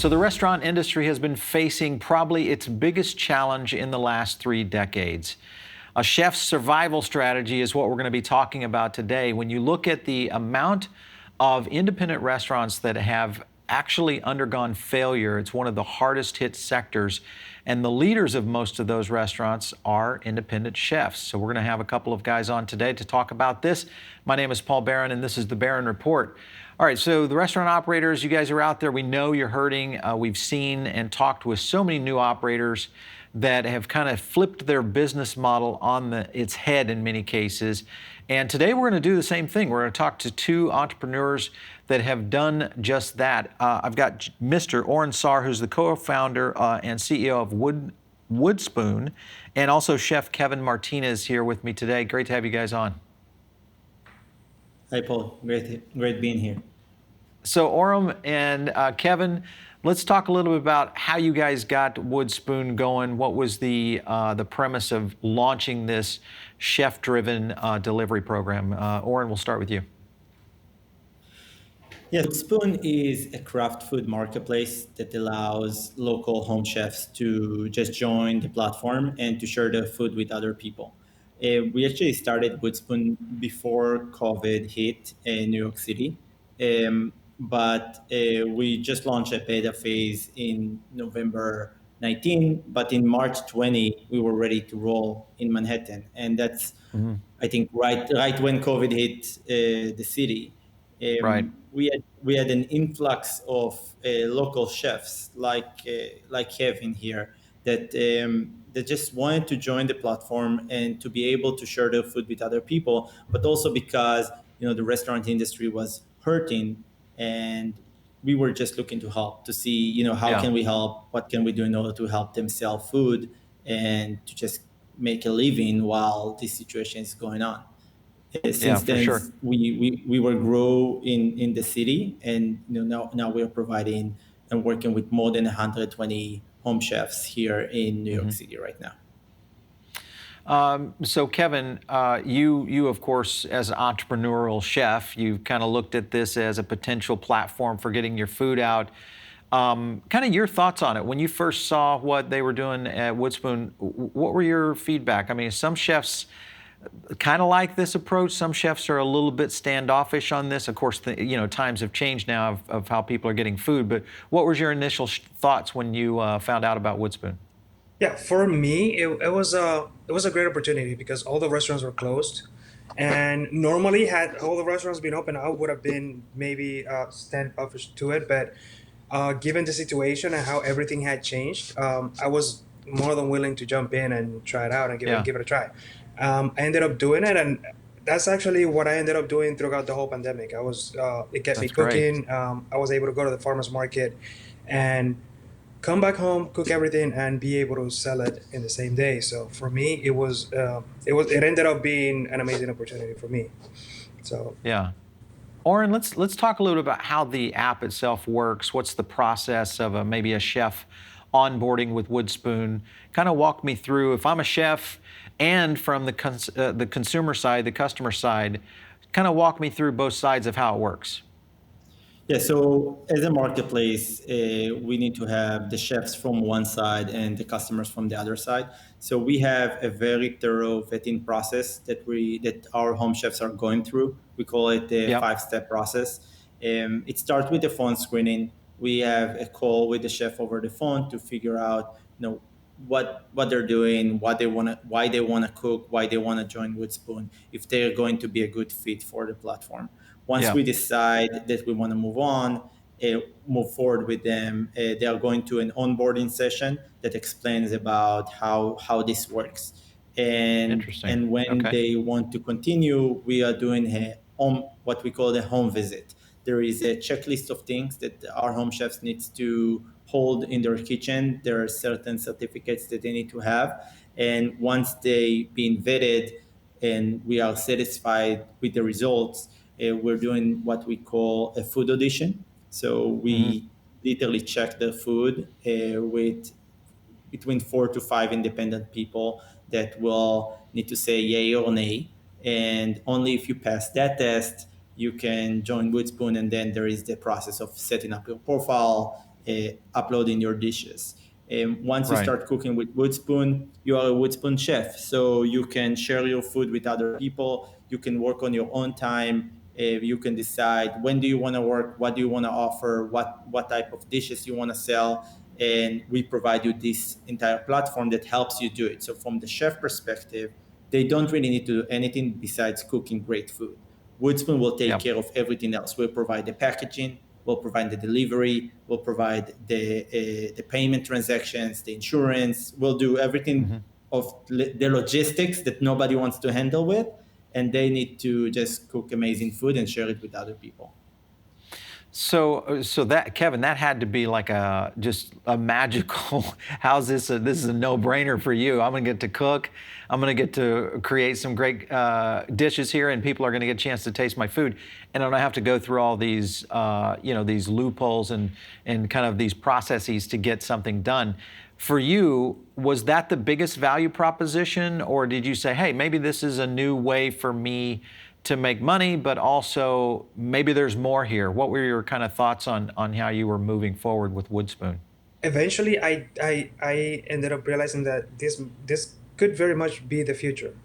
So the restaurant industry has been facing probably its biggest challenge in the last 3 decades. A chef's survival strategy is what we're going to be talking about today. When you look at the amount of independent restaurants that have actually undergone failure, it's one of the hardest hit sectors. And the leaders of most of those restaurants are independent chefs. So we're going to have a couple of guys on today to talk about this. My name is Paul Barron, and this is the Barron Report. All right, so the restaurant operators, you guys are out there. We know you're hurting. We've seen and talked with so many new operators that have kind of flipped their business model on its head in many cases. And today we're going to do the same thing. We're going to talk to two entrepreneurs that have done just that. I've got Mr. Oren Saar, who's the co-founder and CEO of Woodspoon, and also Chef Kevin Martinez here with me today. Great to have you guys on. Hi, Paul. Great being here. So Oren and Kevin, let's talk a little bit about how you guys got Woodspoon going. What was the premise of launching this chef-driven delivery program? Oren, we'll start with you. Yeah, Woodspoon is a craft food marketplace that allows local home chefs to just join the platform and to share their food with other people. We actually started Woodspoon before COVID hit in New York City. But we just launched a beta phase in November 19, but in March 20, we were ready to roll in Manhattan. And that's, I think, right when COVID hit the city. Right. We had an influx of local chefs like Kevin here that just wanted to join the platform and to be able to share their food with other people, but also because the restaurant industry was hurting, and we were just looking to help, to see how can we help, what can we do in order to help them sell food and to just make a living while this situation is going on. Since then, sure. we were grow in the city, and now we are providing and working with more than 120 home chefs here in New York City right now. So Kevin, you of course, as an entrepreneurial chef, you've kind of looked at this as a potential platform for getting your food out. Kind of your thoughts on it. When you first saw what they were doing at Woodspoon, what were your feedback? I mean, some chefs kind of like this approach. Some chefs are a little bit standoffish on this. Of course, times have changed now of how people are getting food. But what was your initial thoughts when you found out about Woodspoon? Yeah, for me, it was a great opportunity because all the restaurants were closed, and normally had all the restaurants been open, I would have been maybe standoffish to it. But given the situation and how everything had changed, I was more than willing to jump in and try it out and give it a try. I ended up doing it, and that's actually what I ended up doing throughout the whole pandemic. It kept me cooking. I was able to go to the farmer's market and come back home, cook everything, and be able to sell it in the same day. So for me, it ended up being an amazing opportunity for me. So yeah. Oren, let's talk a little bit about how the app itself works. What's the process of maybe a chef onboarding with Woodspoon? Kind of walk me through, if I'm a chef and from the consumer side, the customer side, kind of walk me through both sides of how it works. Yeah, so as a marketplace, we need to have the chefs from one side and the customers from the other side. So we have a very thorough vetting process that our home chefs are going through. We call it the 5-step process. It starts with the phone screening. We have a call with the chef over the phone to figure out, what they're doing, why they want to cook, why they want to join Woodspoon, if they're going to be a good fit for the platform. Once we decide that we want to move forward with them, they are going to an onboarding session that explains about how this works. And when they want to continue, we are doing what we call the home visit. There is a checklist of things that our home chefs needs to hold in their kitchen. There are certain certificates that they need to have. And once they've been vetted and we are satisfied with the results, we're doing what we call a food audition. So we literally check the food with between 4 to 5 independent people that will need to say yay or nay. And only if you pass that test, you can join Woodspoon. And then there is the process of setting up your profile uploading your dishes. Once you Right. start cooking with Woodspoon, you are a Woodspoon chef. So you can share your food with other people. You can work on your own time. You can decide when do you want to work, what do you want to offer, what type of dishes you want to sell. And we provide you this entire platform that helps you do it. So from the chef perspective, they don't really need to do anything besides cooking great food. Woodspoon will take Yep. care of everything else. We'll provide the packaging, we'll provide the delivery, we'll provide the payment transactions, the insurance. We'll do everything of the logistics that nobody wants to handle with, and they need to just cook amazing food and share it with other people. So that, Kevin, that had to be like just a magical. How's this? This is a no-brainer for you. I'm going to get to cook. I'm going to get to create some great dishes here, and people are going to get a chance to taste my food. And I don't have to go through all these, these loopholes and kind of these processes to get something done. For you, was that the biggest value proposition, or did you say, hey, maybe this is a new way for me to make money, but also maybe there's more here? What were your kind of thoughts on how you were moving forward with Woodspoon? Eventually, I ended up realizing that this could very much be the future,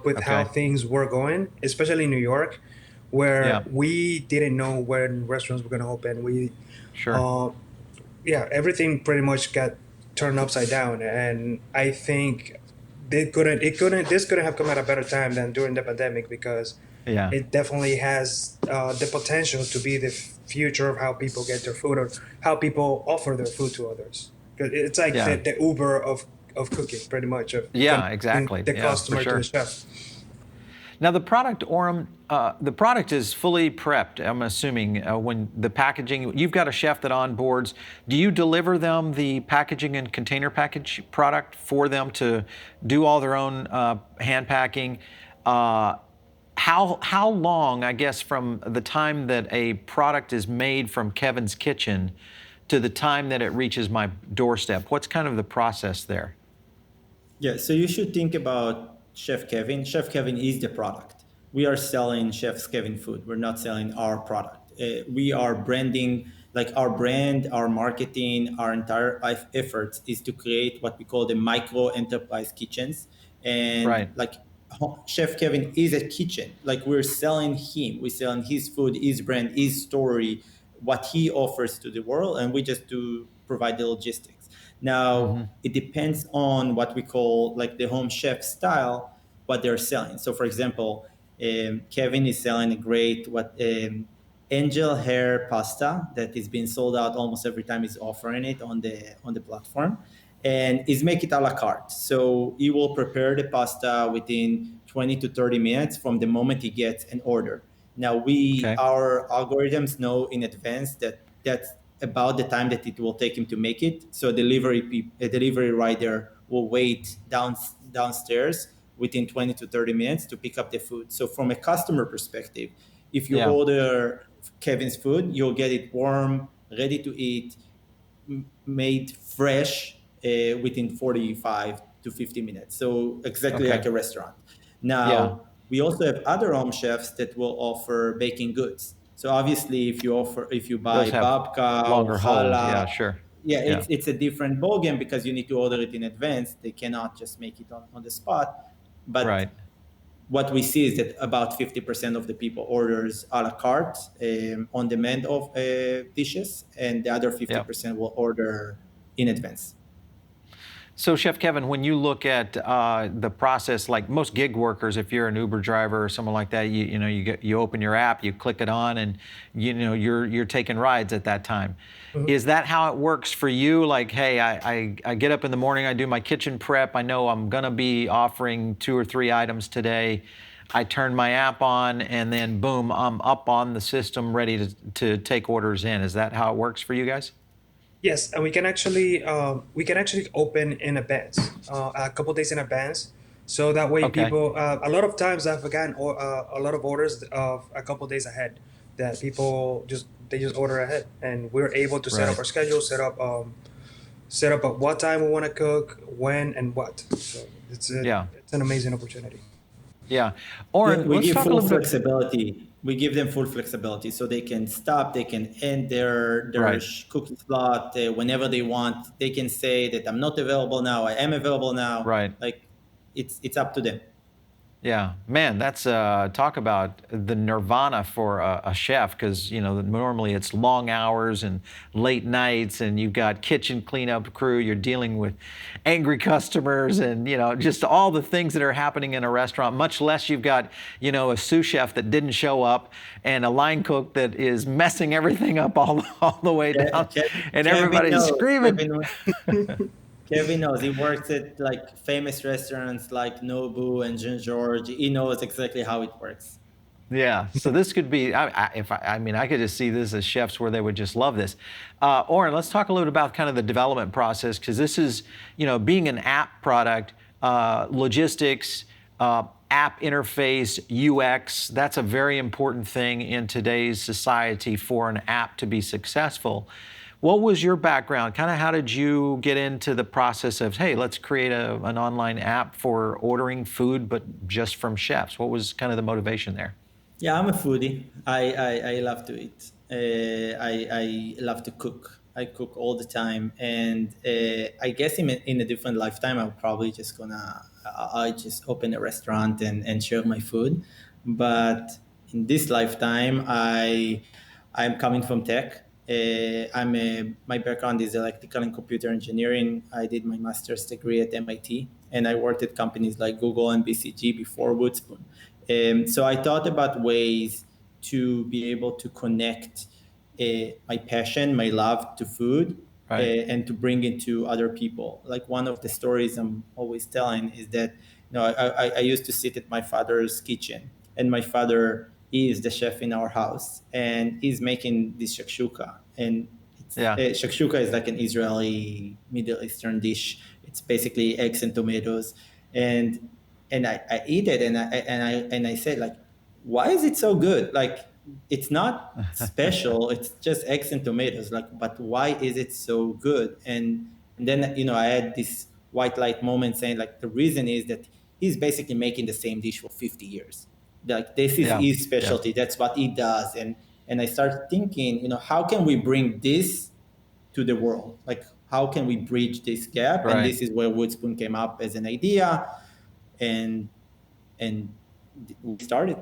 with how Okay. things were going, especially in New York, where Yeah, we didn't know when restaurants were going to open. sure. Uh, yeah, everything pretty much got turned upside down, and I think this couldn't have come at a better time than during the pandemic, because Yeah, it definitely has the potential to be the future of how people get their food, or how people offer their food to others. 'Cause it's like yeah, the Uber of cooking, pretty much, of yeah, connecting exactly. the Yeah, for customer to the sure. chef. Now the product, Orem, the product is fully prepped. I'm assuming when the packaging, you've got a chef that onboards. Do you deliver them the packaging and container package product for them to do all their own hand packing? How long, I guess, from the time that a product is made from Kevin's kitchen to the time that it reaches my doorstep? What's kind of the process there? Yeah, so you should think about Chef Kevin. Chef Kevin is the product. We are selling Chef Kevin food. We're not selling our product. We are branding, like our brand, our marketing, our entire life efforts is to create what we call the micro enterprise kitchens. And Right. like Chef Kevin is a kitchen. Like we're selling him, we're selling his food, his brand, his story, what he offers to the world, and we just do provide the logistics. Now, it depends on what we call like the home chef style, what they're selling. So, for example, Kevin is selling a great angel hair pasta that is being sold out almost every time he's offering it on the platform, and is make it a la carte. So he will prepare the pasta within 20 to 30 minutes from the moment he gets an order. Now Okay. our algorithms know in advance that that's about the time that it will take him to make it. So a delivery rider will wait downstairs within 20 to 30 minutes to pick up the food. So from a customer perspective, if you Yeah. order Kevin's food, you'll get it warm, ready to eat, made fresh within 45 to 50 minutes. So exactly Okay. like a restaurant. Yeah. Now, we also have other home chefs that will offer baking goods. So obviously, if you Those buy have babka or longer hold. challah, Yeah, sure. yeah, Yeah. it's a different ballgame because you need to order it in advance. They cannot just make it on the spot. But Right. what we see is that about 50% of the people orders a la carte on demand of dishes, and the other Yeah. 50% will order in advance. So, Chef Kevin, when you look at the process, like most gig workers, if you're an Uber driver or someone like that, you open your app, you click it on, and you're taking rides at that time. Mhm. Is that how it works for you? Like, hey, I get up in the morning, I do my kitchen prep. I know I'm gonna be offering 2 or 3 items today. I turn my app on, and then boom, I'm up on the system, ready to take orders in. Is that how it works for you guys? Yes, and we can actually open in advance, a couple days in advance, so that way Okay. people. A lot of times I've gotten a lot of orders of a couple days ahead, that people just order ahead, and we're able to set up Right. our schedule, set up at what time we want to cook, when, and what. So Yeah. it's an amazing opportunity. Yeah. Yeah, Oren, we let's give talk a full little bit. flexibility. We give them full flexibility, so they can stop, they can end their Right. cookie slot whenever they want. They can say that I'm not available now, I am available now. Right. Like it's up to them. Yeah, man, that's talk about the nirvana for a chef, because normally it's long hours and late nights, and you've got kitchen cleanup crew. You're dealing with angry customers, and just all the things that are happening in a restaurant. Much less you've got a sous chef that didn't show up, and a line cook that is messing everything up all the way down, and Kevin everybody's knows. screaming. Kevin knows. He works at like famous restaurants like Nobu and Jean George. He knows exactly how it works. Yeah, so this could be. I mean, I could just see this as chefs where they would just love this. Oren, let's talk a little bit about kind of the development process, because this is, being an app product, logistics, app interface, UX. That's a very important thing in today's society for an app to be successful. What was your background? Kind of how did you get into the process of, hey, let's create an online app for ordering food, but just from chefs? What was kind of the motivation there? Yeah, I'm a foodie. I love to eat. I love to cook. I cook all the time, and I guess in a different lifetime, I'm probably just gonna I just open a restaurant and share my food. But in this lifetime, I'm coming from tech. My background is electrical and computer engineering. I did my master's degree at MIT, and I worked at companies like Google and BCG before Woodspoon. So I thought about ways to be able to connect my passion, my love to food, Right. and to bring it to other people. Like one of the stories I'm always telling is that I used to sit at my father's kitchen, and my father is the chef in our house, and he's making this shakshuka. And Yeah. shakshuka is like an Israeli Middle Eastern dish. It's basically eggs and tomatoes, and I eat it, and I said, like, why is it so good? Like, it's not special. It's just eggs and tomatoes. Like, but why is it so good? And then I had this white light moment saying, like, the reason is that he's basically making the same dish for 50 years. Like, this is Yeah. his specialty. That's what he does. And I started thinking, how can we bring this to the world? Like, how can we bridge this gap? Right. And this is where Woodspoon came up as an idea, and we started.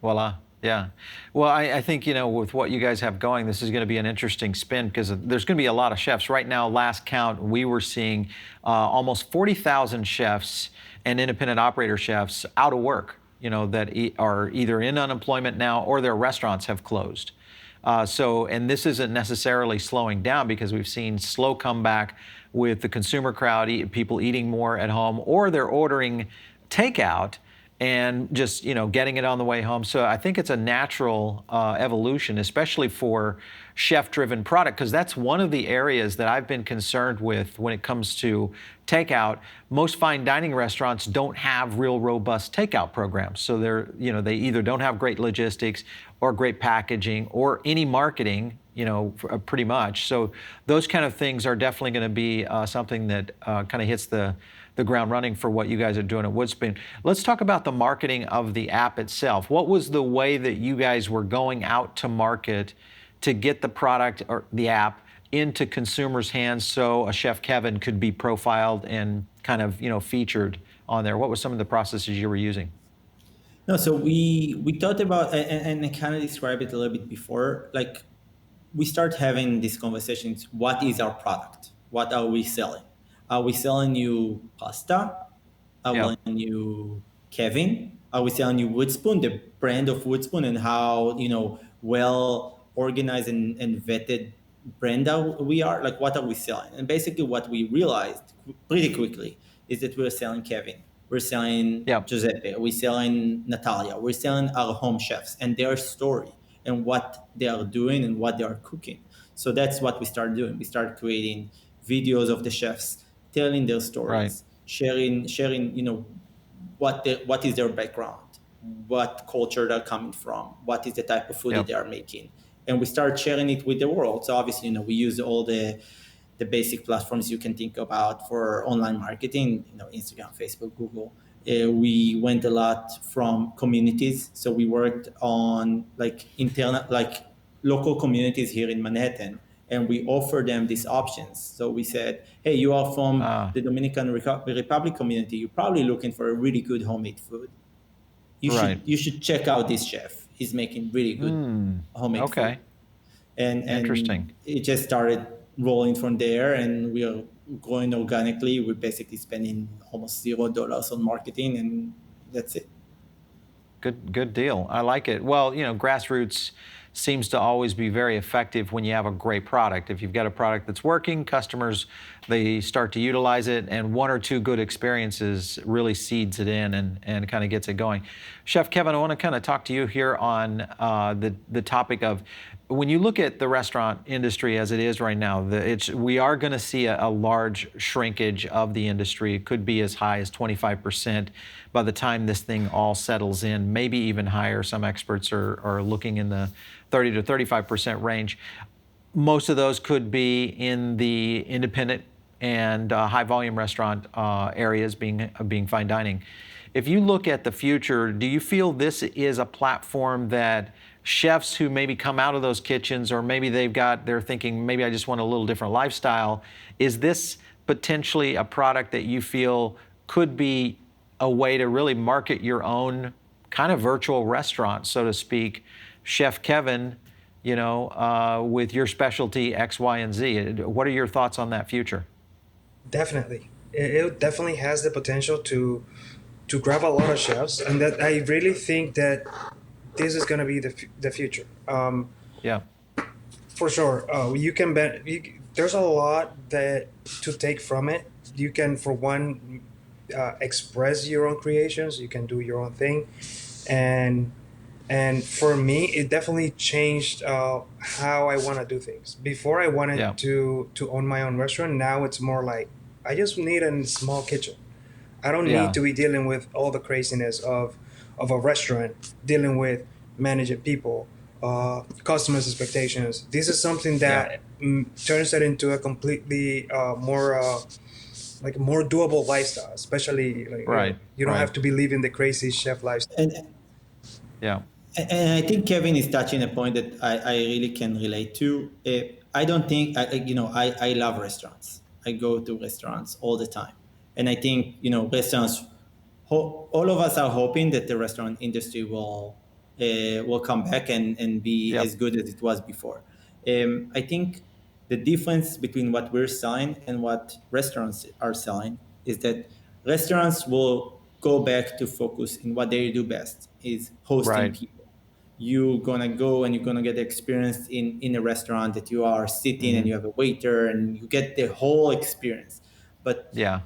Voila. Yeah. Well, I think, with what you guys have going, this is going to be an interesting spin, because there's going to be a lot of chefs. Right now, last count, we were seeing almost 40,000 chefs and independent operator chefs out of work, that are either in unemployment now or their restaurants have closed. And this isn't necessarily slowing down, because we've seen slow comeback with the consumer crowd, people eating more at home, or they're ordering takeout and just getting it on the way home. So I think it's a natural evolution, especially for chef-driven product, because that's one of the areas that I've been concerned with when it comes to takeout. Most fine dining restaurants don't have real robust takeout programs. So they either don't have great logistics or great packaging or any marketing, pretty much. So those kind of things are definitely going to be something that kind of hits the ground running for what you guys are doing at Woodspoon. Let's talk about the marketing of the app itself. What was the way that you guys were going out to market to get the product or the app into consumers' hands, so a Chef Kevin could be profiled and kind of featured on there? What were some of the processes you were using? No, so we thought about, and I kind of described it a little bit before. Like, we start having these conversations. What is our product? What are we selling? Are we selling you pasta? Are we Yeah. selling you Kevin? Are we selling you Woodspoon, the brand of Woodspoon, and how well organized and vetted brand we are? Like, what are we selling? And basically, what we realized pretty quickly is that we're selling Kevin, we're selling Yeah. Giuseppe, we're selling Natalia, we're selling our home chefs and their story and what they are doing and what they are cooking. So that's what we started doing. We started creating videos of the chefs telling their stories, sharing, what is their background, what culture they're coming from, what is the type of food that they are making, and we start sharing it with the world. So obviously, we use all the basic platforms you can think about for online marketing, Instagram, Facebook, Google, We went a lot from communities. So we worked on like internal, like local communities here in Manhattan, and we offered them these options. So we said, hey, you are from Ah, the Dominican Republic community. You're probably looking for a really good homemade food. right. You should check out this chef. He's making really good homemade food. Okay. And Interesting. it just started rolling from there, and we are growing organically. We're basically spending almost $0 on marketing, and that's it. Good deal. I like it. Well, grassroots seems to always be very effective when you have a great product. If you've got a product that's working, customers, they start to utilize it, and one or two good experiences really seeds it in and kind of gets it going. Chef Kevin, I want to kind of talk to you here on the topic of when you look at the restaurant industry as it is right now, we are going to see a large shrinkage of the industry. It could be as high as 25% by the time this thing all settles in, maybe even higher. Some experts are looking in the 30 to 35% range. Most of those could be in the independent and high volume restaurant areas, being fine dining. If you look at the future, do you feel this is a platform that chefs who maybe come out of those kitchens, or maybe they're thinking, maybe I just want a little different lifestyle, is this potentially a product that you feel could be a way to really market your own kind of virtual restaurant, so to speak? Chef Kevin, with your specialty X, Y, and Z. What are your thoughts on that future? Definitely, it definitely has the potential to grab a lot of chefs, and that I really think that this is going to be the future. Yeah. For sure, you can bet. There's a lot that to take from it. You can, for one, express your own creations. You can do your own thing, and and for me, it definitely changed how I want to do things. Before, I wanted Yeah. to own my own restaurant. Now it's more like I just need a small kitchen. I don't need Yeah. to be dealing with all the craziness of a restaurant, dealing with managing people, customers' expectations. This is something Yeah. that turns it into a completely more doable lifestyle. Especially like Right. you don't Right. have to be living the crazy chef lifestyle. And Yeah. and I think Kevin is touching a point that I really can relate to. I don't think I love restaurants. I go to restaurants all the time, and I think restaurants. All of us are hoping that the restaurant industry will come back and be Yep. as good as it was before. I think the difference between what we're selling and what restaurants are selling is that restaurants will go back to focus in what they do best, is hosting Right. people. You're gonna go and you're gonna get experience in a restaurant that you are sitting and Mm-hmm. you have a waiter and you get the whole experience. But Yeah.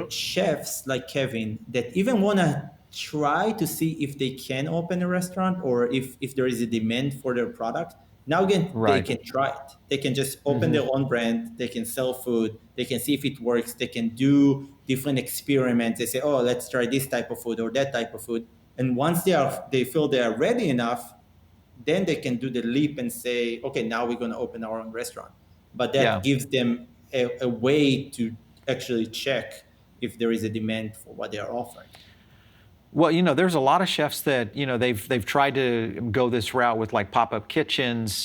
chefs like Kevin that even want to try to see if they can open a restaurant or if there is a demand for their product, now again they Right. can try it. They can just open Mm-hmm. their own brand. They can sell food. They can see if it works. They can do different experiments. They say, oh, let's try this type of food or that type of food. And once they feel they are ready enough, then they can do the leap and say, okay, now we're going to open our own restaurant. But that Yeah. gives them a way to actually check if there is a demand for what they are offering. Well, there's a lot of chefs that they've tried to go this route with like pop-up kitchens,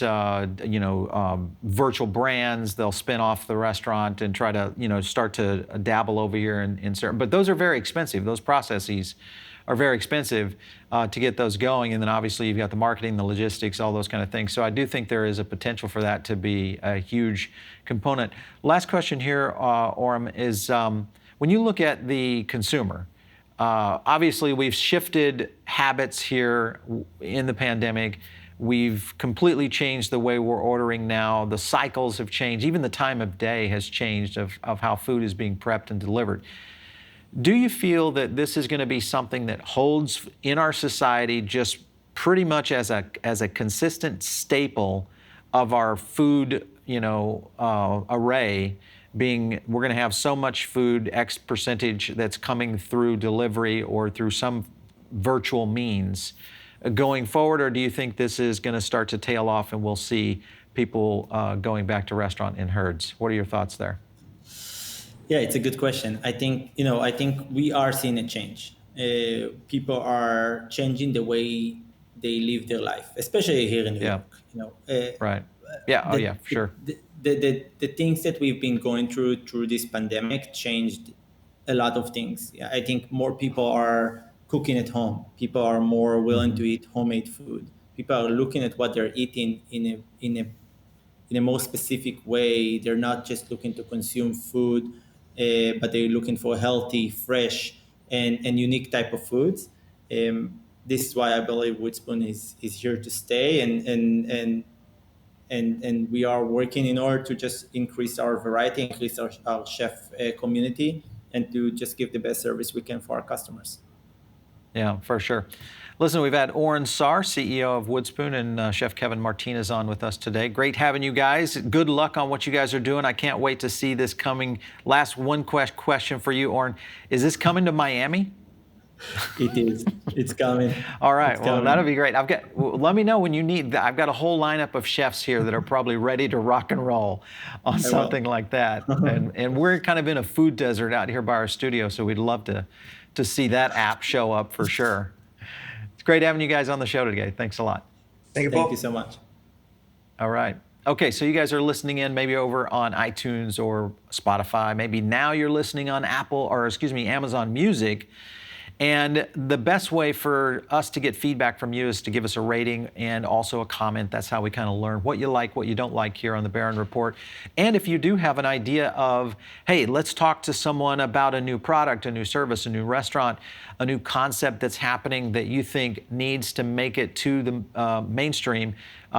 virtual brands. They'll spin off the restaurant and try to start to dabble over here in certain. But those are very expensive. Those processes are very expensive to get those going. And then obviously you've got the marketing, the logistics, all those kind of things. So I do think there is a potential for that to be a huge component. Last question here, Oren, is when you look at the consumer. Obviously, we've shifted habits here in the pandemic. We've completely changed the way we're ordering now. The cycles have changed. Even the time of day has changed of how food is being prepped and delivered. Do you feel that this is going to be something that holds in our society just pretty much as a consistent staple of our food, array? Being we're going to have so much food, X percentage that's coming through delivery or through some virtual means going forward, or do you think this is going to start to tail off and we'll see people going back to restaurant in herds? What are your thoughts there? Yeah, it's a good question. I think we are seeing a change. people are changing the way they live their life, especially here in New Yeah. York. Right. Yeah. Oh, yeah, for sure. The things that we've been going through this pandemic changed a lot of things. Yeah, I think more people are cooking at home. People are more willing to eat homemade food. People are looking at what they're eating in a more specific way. They're not just looking to consume food, but they're looking for healthy, fresh, and unique type of foods. This is why I believe Woodspoon is here to stay, and we are working in order to just increase our variety, increase our chef community, and to just give the best service we can for our customers. Yeah, for sure. Listen, we've had Oren Saar, CEO of Woodspoon, and Chef Kevin Martinez on with us today. Great having you guys. Good luck on what you guys are doing. I can't wait to see this coming. Last one question for you, Oren. Is this coming to Miami? It is. It's coming. All right. It's Well, coming. that'll be great. Let me know when you need. I've got a whole lineup of chefs here that are probably ready to rock and roll on something like that. And we're kind of in a food desert out here by our studio, so we'd love to see that app show up for sure. It's great having you guys on the show today. Thanks a lot. Thank you, Paul. Thank you so much. All right. Okay, so you guys are listening in maybe over on iTunes or Spotify. Maybe now you're listening on Amazon Music. And the best way for us to get feedback from you is to give us a rating and also a comment. That's how we kind of learn what you like, what you don't like here on the Barron Report. And if you do have an idea of, hey, let's talk to someone about a new product, a new service, a new restaurant, a new concept that's happening that you think needs to make it to the mainstream,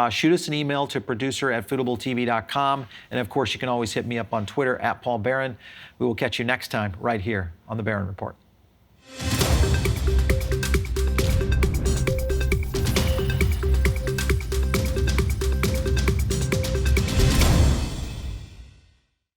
shoot us an email to producer@foodabletv.com. And of course, you can always hit me up on Twitter @PaulBarron. We will catch you next time right here on the Barron Report.